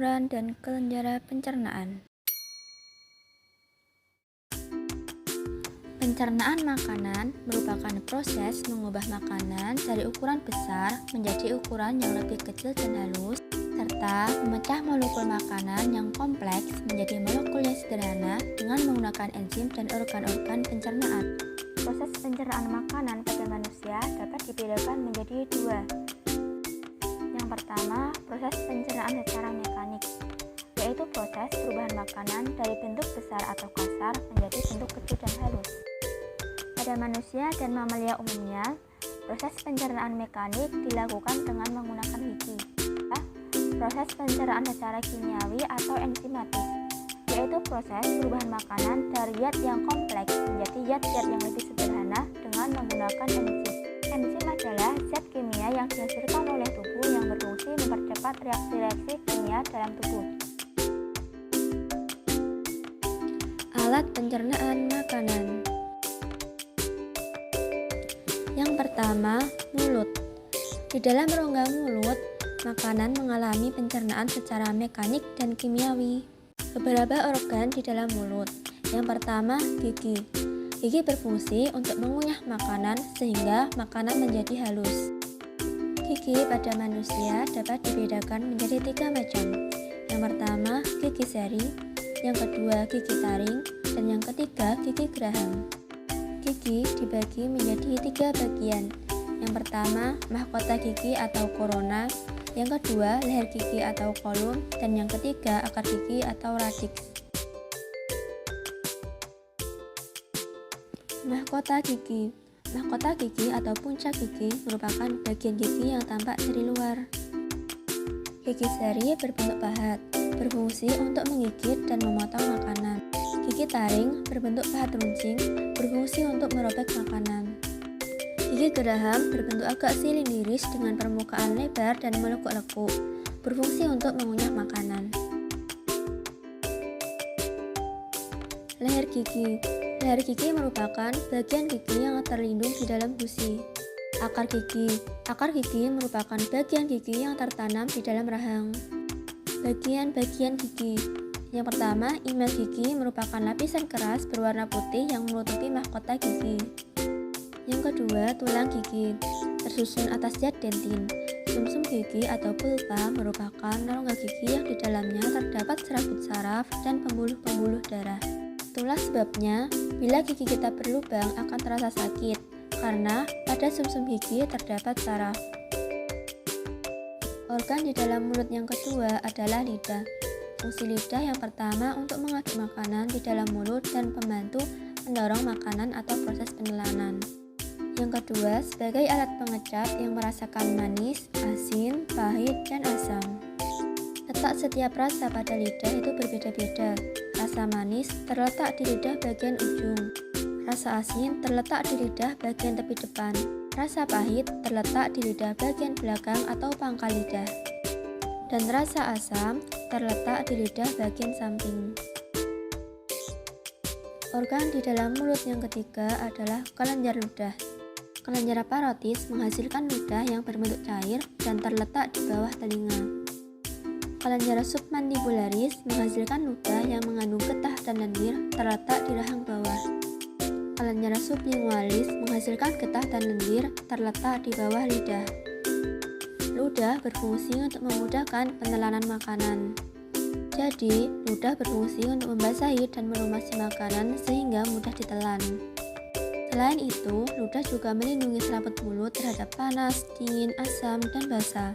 ukuran dan kelenjar pencernaan. Pencernaan makanan merupakan proses mengubah makanan dari ukuran besar menjadi ukuran yang lebih kecil dan halus, serta memecah molekul makanan yang kompleks menjadi molekul yang sederhana dengan menggunakan enzim dan organ-organ pencernaan. Proses pencernaan makanan pada manusia dapat dibedakan menjadi dua. Yang pertama, proses pencernaan secara mekanik, yaitu proses perubahan makanan dari bentuk besar atau kasar menjadi bentuk kecil dan halus. Pada manusia dan mamalia umumnya, proses pencernaan mekanik dilakukan dengan menggunakan gigi. Proses pencernaan secara kimiawi atau enzimatis, yaitu proses perubahan makanan dari zat yang kompleks menjadi zat-zat yang lebih sederhana dengan menggunakan enzim. Enzim adalah zat kimia yang dihasilkan oleh tubuh yang berfungsi mempercepat reaksi-reaksi kimia dalam tubuh. Alat pencernaan makanan. Yang pertama, mulut. Di dalam rongga mulut, makanan mengalami pencernaan secara mekanik dan kimiawi. Beberapa organ di dalam mulut. Yang pertama, gigi. Gigi berfungsi untuk mengunyah makanan sehingga makanan menjadi halus. Gigi pada manusia dapat dibedakan menjadi 3 macam. Yang pertama, gigi seri. Yang kedua, gigi taring. Dan yang ketiga, gigi geraham. Gigi dibagi menjadi 3 bagian. Yang pertama, mahkota gigi atau korona. Yang kedua, leher gigi atau kolum. Dan yang ketiga, akar gigi atau radix. Mahkota gigi. Mahkota gigi atau puncak gigi merupakan bagian gigi yang tampak dari luar. Gigi seri berbentuk pahat, berfungsi untuk menggigit dan memotong makanan. Gigi taring berbentuk pahat runcing, berfungsi untuk merobek makanan. Gigi geraham berbentuk agak silindiris dengan permukaan lebar dan melekuk-lekuk, berfungsi untuk mengunyah makanan. Leher gigi. Leher gigi merupakan bagian gigi yang terlindung di dalam gusi. Akar gigi. Akar gigi merupakan bagian gigi yang tertanam di dalam rahang. Bagian-bagian gigi. Yang pertama, imel gigi merupakan lapisan keras berwarna putih yang menutupi mahkota gigi. Yang kedua, tulang gigi, tersusun atas zat dentin. Sumsum gigi atau pulpa merupakan rongga gigi yang di dalamnya terdapat serabut saraf dan pembuluh-pembuluh darah. Itulah sebabnya, bila gigi kita berlubang akan terasa sakit, karena pada sumsum gigi terdapat saraf. Organ di dalam mulut yang kedua adalah lidah. Fungsi lidah yang pertama untuk mengaduk makanan di dalam mulut dan membantu mendorong makanan atau proses penelanan. Yang kedua, sebagai alat pengecap yang merasakan manis, asin, pahit, dan asam. Letak setiap rasa pada lidah itu berbeda-beda. Rasa manis terletak di lidah bagian ujung. Rasa asin terletak di lidah bagian tepi depan. Rasa pahit terletak di lidah bagian belakang atau pangkal lidah. Dan rasa asam terletak di lidah bagian samping. Organ di dalam mulut yang ketiga adalah kelenjar ludah. Kelenjar parotis menghasilkan ludah yang berbentuk cair dan terletak di bawah telinga. Kelenjar submandibularis menghasilkan ludah yang mengandung getah dan lendir terletak di rahang bawah. Kelenjar sublingualis menghasilkan getah dan lendir terletak di bawah lidah. Ludah berfungsi untuk memudahkan penelanan makanan. Jadi, ludah berfungsi untuk membasahi dan melumasi makanan sehingga mudah ditelan. Selain itu, ludah juga melindungi selaput mulut terhadap panas, dingin, asam, dan basah.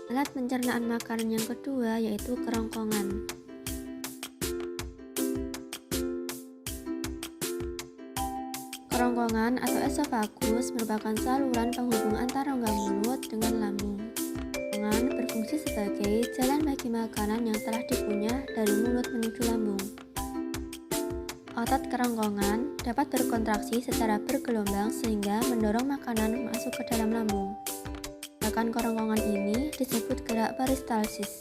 Alat pencernaan makanan yang kedua yaitu kerongkongan. Kerongkongan atau esofagus merupakan saluran penghubung antara rongga mulut dengan lambung. Kerongkongan berfungsi sebagai jalan bagi makanan yang telah dikunyah dari mulut menuju lambung. Otot kerongkongan dapat berkontraksi secara bergelombang sehingga mendorong makanan masuk ke dalam lambung. Gerakan kerongkongan ini disebut gerak peristalsis.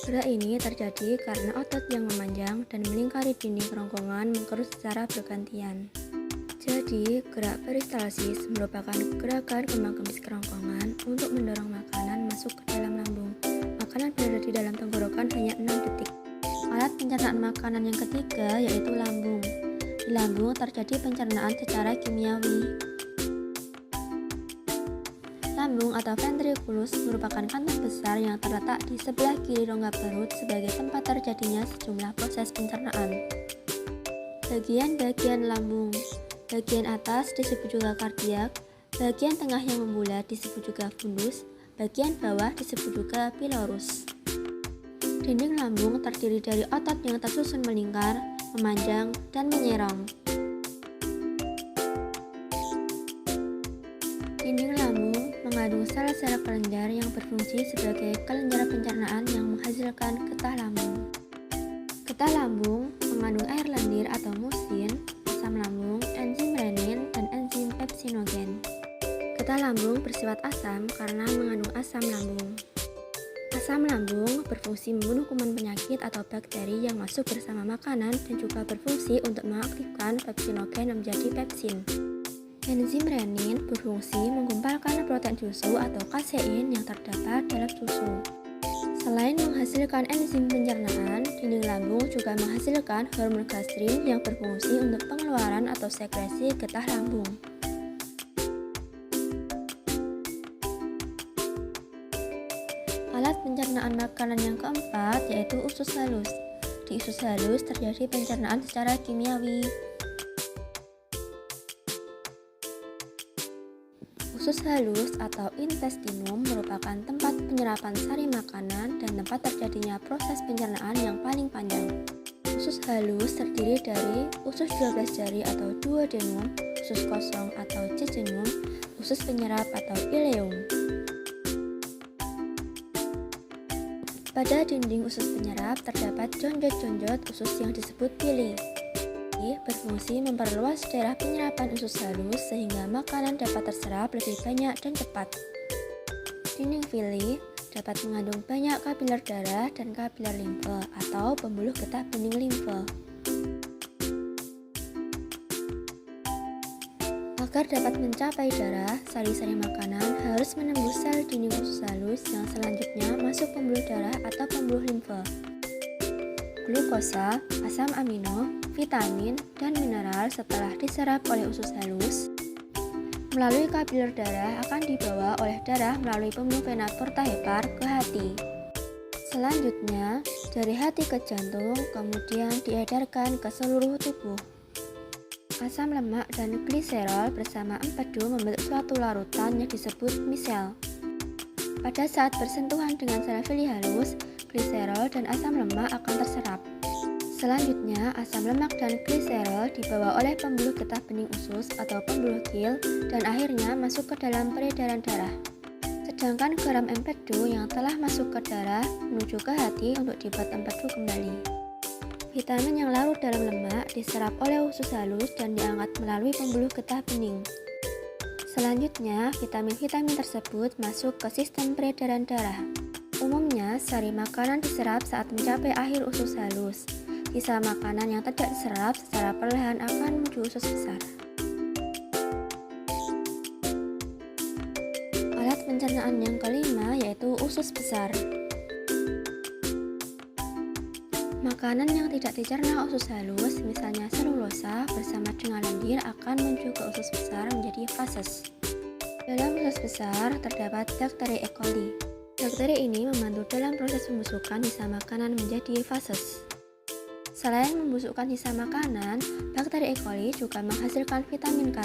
Gerak ini terjadi karena otot yang memanjang dan melingkari dinding kerongkongan mengkerut secara bergantian. Jadi, gerak peristalsis merupakan gerakan kembang kempis kerongkongan untuk mendorong makanan masuk ke dalam lambung. makanan berada di dalam tenggorokan hanya 6 detik. Alat pencernaan makanan yang ketiga yaitu lambung. Di lambung terjadi pencernaan secara kimiawi. Lambung atau ventriculus merupakan kantong besar yang terletak di sebelah kiri rongga perut sebagai tempat terjadinya sejumlah proses pencernaan. Bagian-bagian lambung. Bagian atas disebut juga kardiak, bagian tengah yang membulat disebut juga fundus, bagian bawah disebut juga pilorus. Dinding lambung terdiri dari otot yang tersusun melingkar, memanjang, dan menyerong. Dinding lambung mengandung sel-sel kelenjar yang berfungsi sebagai kelenjar pencernaan yang menghasilkan getah lambung. Getah lambung mengandung air lendir atau musin, asam lambung, enzim renin, dan enzim pepsinogen. Getah lambung bersifat asam karena mengandung asam lambung. Asam lambung berfungsi membunuh kuman penyakit atau bakteri yang masuk bersama makanan dan juga berfungsi untuk mengaktifkan pepsinogen menjadi pepsin. Enzim renin berfungsi menggumpalkan protein susu atau kasein yang terdapat dalam susu. Selain menghasilkan enzim pencernaan, dinding lambung juga menghasilkan hormon gastrin yang berfungsi untuk pengeluaran atau sekresi getah lambung. Alat pencernaan makanan yang keempat yaitu usus halus. Di usus halus terjadi pencernaan secara kimiawi. Usus halus atau intestinum merupakan tempat penyerapan sari makanan dan tempat terjadinya proses pencernaan yang paling panjang. Usus halus terdiri dari usus 12 jari atau duodenum, usus kosong atau jejunum, usus penyerap atau ileum. Pada dinding usus penyerap terdapat jonjot-jonjot usus yang disebut pili. Berfungsi memperluas daerah penyerapan usus halus sehingga makanan dapat terserap lebih banyak dan cepat. Dinding villi dapat mengandung banyak kapiler darah dan kapiler limfe atau pembuluh getah bening limfe. Agar dapat mencapai darah, sari-sari makanan harus menembus sel dinding usus halus yang selanjutnya masuk pembuluh darah atau pembuluh limfe. Glukosa, asam amino, vitamin, dan mineral setelah diserap oleh usus halus melalui kapiler darah akan dibawa oleh darah melalui pembuluh vena porta hepar ke hati. Selanjutnya, dari hati ke jantung, kemudian diedarkan ke seluruh tubuh. Asam lemak dan gliserol bersama empedu membentuk suatu larutan yang disebut misel. Pada saat bersentuhan dengan sel villi halus, gliserol dan asam lemak akan terserap. Selanjutnya, asam lemak dan gliserol dibawa oleh pembuluh getah bening usus atau pembuluh gil dan akhirnya masuk ke dalam peredaran darah. Sedangkan garam empedu yang telah masuk ke darah menuju ke hati untuk dibuat empedu kembali. Vitamin yang larut dalam lemak diserap oleh usus halus dan diangkat melalui pembuluh getah bening. Selanjutnya, vitamin-vitamin tersebut masuk ke sistem peredaran darah. Umumnya, sari makanan diserap saat mencapai akhir usus halus. Sisa makanan yang tidak diserap secara perlahan akan menuju usus besar. Alat pencernaan yang kelima yaitu usus besar. Makanan yang tidak dicerna usus halus, misalnya selulosa bersama dengan lendir akan menuju ke usus besar menjadi fases. Dalam usus besar terdapat bakteri E. coli. Bakteri ini membantu dalam proses pembusukan sisa makanan menjadi fases. Selain membusukkan sisa makanan, bakteri E. coli juga menghasilkan vitamin K.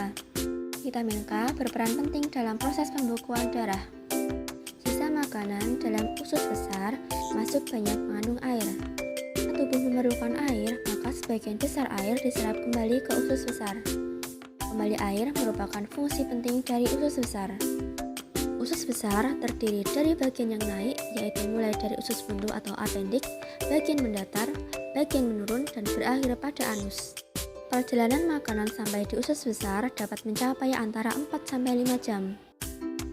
Vitamin K berperan penting dalam proses pembekuan darah. Sisa makanan dalam usus besar masuk banyak mengandung air. Jika tubuh memerlukan air, maka sebagian besar air diserap kembali ke usus besar. Kembali air merupakan fungsi penting dari usus besar. Usus besar terdiri dari bagian yang naik, yaitu mulai dari usus buntu atau appendix, bagian mendatar, bagian menurun, dan berakhir pada anus. Perjalanan makanan sampai di usus besar dapat mencapai antara 4-5 jam.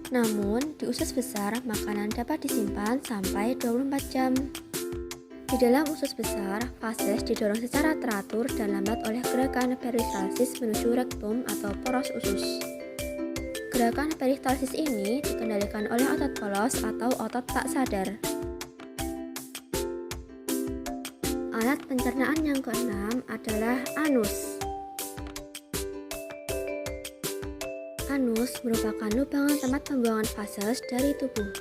Namun, di usus besar, makanan dapat disimpan sampai 24 jam. Di dalam usus besar, fases didorong secara teratur dan lambat oleh gerakan peristalsis menuju rektum atau poros usus. Gerakan peristalsis ini dikendalikan oleh otot polos atau otot tak sadar. Alat pencernaan yang keenam adalah anus. Anus merupakan lubang tempat pembuangan fases dari tubuh.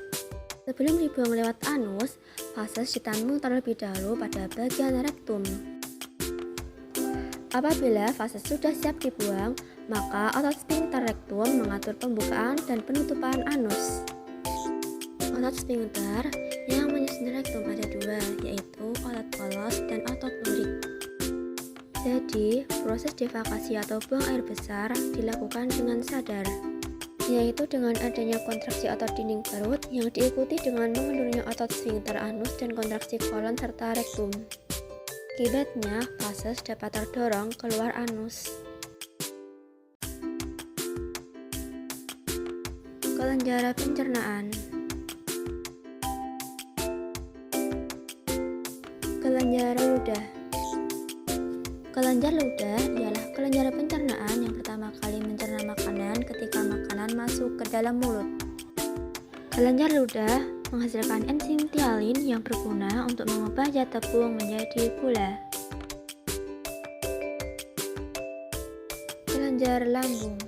Sebelum dibuang lewat anus, fases ditampung terlebih dahulu pada bagian rektum. Apabila fases sudah siap dibuang, maka otot sphinkter rektum mengatur pembukaan dan penutupan anus. Otot sphinkter yang menyusun rektum ada dua, yaitu otot polos dan otot lurik. Jadi, proses defekasi atau buang air besar dilakukan dengan sadar, yaitu dengan adanya kontraksi otot dinding perut yang diikuti dengan mengendurnya otot sphinkter anus dan kontraksi kolon serta rektum. Akibatnya, fases dapat terdorong keluar anus. Kelenjar pencernaan. Kelenjar ludah. Kelenjar ludah ialah kelenjar pencernaan yang pertama kali mencerna makanan ketika makanan masuk ke dalam mulut. Kelenjar ludah menghasilkan enzim tialin yang berguna untuk mengubah zat tepung menjadi gula. Kelenjar lambung.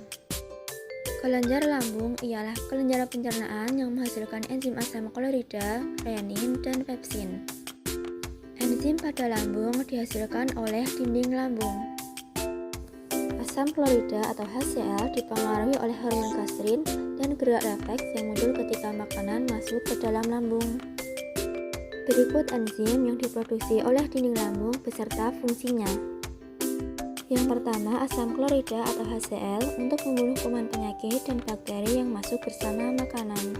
Kelenjar lambung ialah kelenjar pencernaan yang menghasilkan enzim asam klorida, renin, dan pepsin. Enzim pada lambung dihasilkan oleh dinding lambung. Asam klorida atau HCl dipengaruhi oleh hormon gastrin dan gerak refleks yang muncul ketika makanan masuk ke dalam lambung. Berikut enzim yang diproduksi oleh dinding lambung beserta fungsinya. Yang pertama, asam klorida atau HCl untuk membunuh kuman penyakit dan bakteri yang masuk bersama makanan.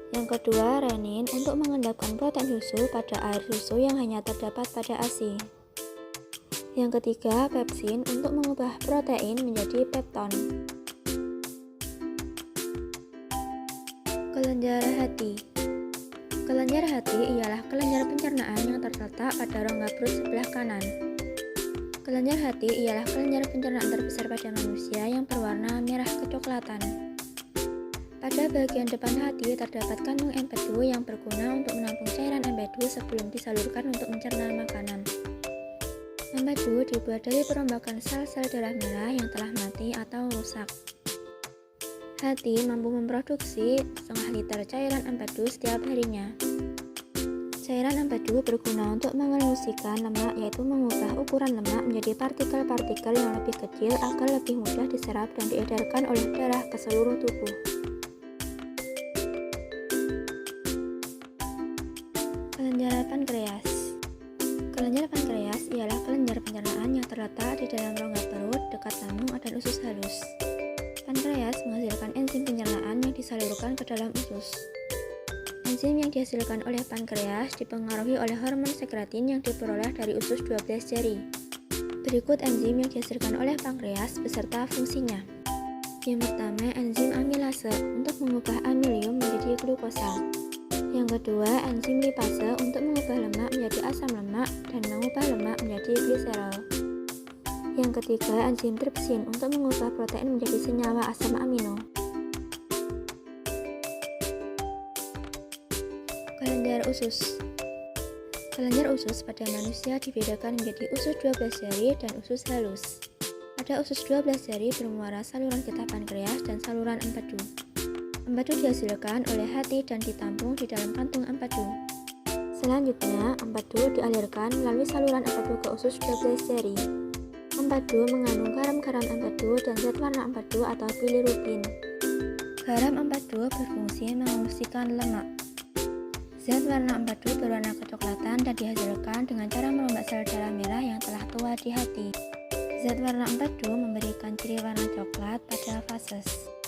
Yang kedua, renin untuk mengendapkan protein susu pada air susu yang hanya terdapat pada ASI. Yang ketiga, pepsin untuk mengubah protein menjadi pepton. Kelenjar hati. Kelenjar hati ialah kelenjar pencernaan yang terletak pada rongga perut sebelah kanan. Kelenjar hati ialah kelenjar pencernaan terbesar pada manusia yang berwarna merah kecoklatan. Pada bagian depan hati terdapat kandung empedu yang berguna untuk menampung cairan empedu sebelum disalurkan untuk mencerna makanan. Empedu dibuat dari perombakan sel-sel darah merah yang telah mati atau rusak. Hati mampu memproduksi 0,5 liter cairan empedu setiap harinya. Cairan empedu berguna untuk mengelusikan lemak, yaitu mengubah ukuran lemak menjadi partikel-partikel yang lebih kecil agar lebih mudah diserap dan diedarkan oleh darah ke seluruh tubuh. Kelenjar pankreas. Kelenjar pankreas ialah kelenjar pencernaan yang terletak di dalam rongga perut dekat lambung dan usus halus. Pankreas menghasilkan enzim pencernaan yang disalurkan ke dalam usus. Enzim yang dihasilkan oleh pankreas dipengaruhi oleh hormon sekretin yang diperoleh dari usus 12 jari. Berikut enzim yang dihasilkan oleh pankreas beserta fungsinya. Yang pertama, enzim amilase untuk mengubah amilium menjadi glukosa. Yang kedua, enzim lipase untuk mengubah lemak menjadi asam lemak dan mengubah lemak menjadi gliserol. Yang ketiga, enzim tripsin untuk mengubah protein menjadi senyawa asam amino. Kelenjar usus. Kelenjar usus pada manusia dibedakan menjadi usus 12 jari dan usus halus. Pada usus 12 jari bermuara saluran getah pankreas dan saluran empedu. Empedu dihasilkan oleh hati dan ditampung di dalam kantung empedu. Selanjutnya, empedu dialirkan melalui saluran empedu ke usus 12 jari. Empedu mengandung garam-garam empedu dan zat warna empedu atau bilirubin. Garam empedu berfungsi mengelusikan lemak. Zat warna empedu berwarna kecoklatan dan dihasilkan dengan cara merombak sel darah merah yang telah tua di hati. Zat warna empedu memberikan ciri warna coklat pada fases.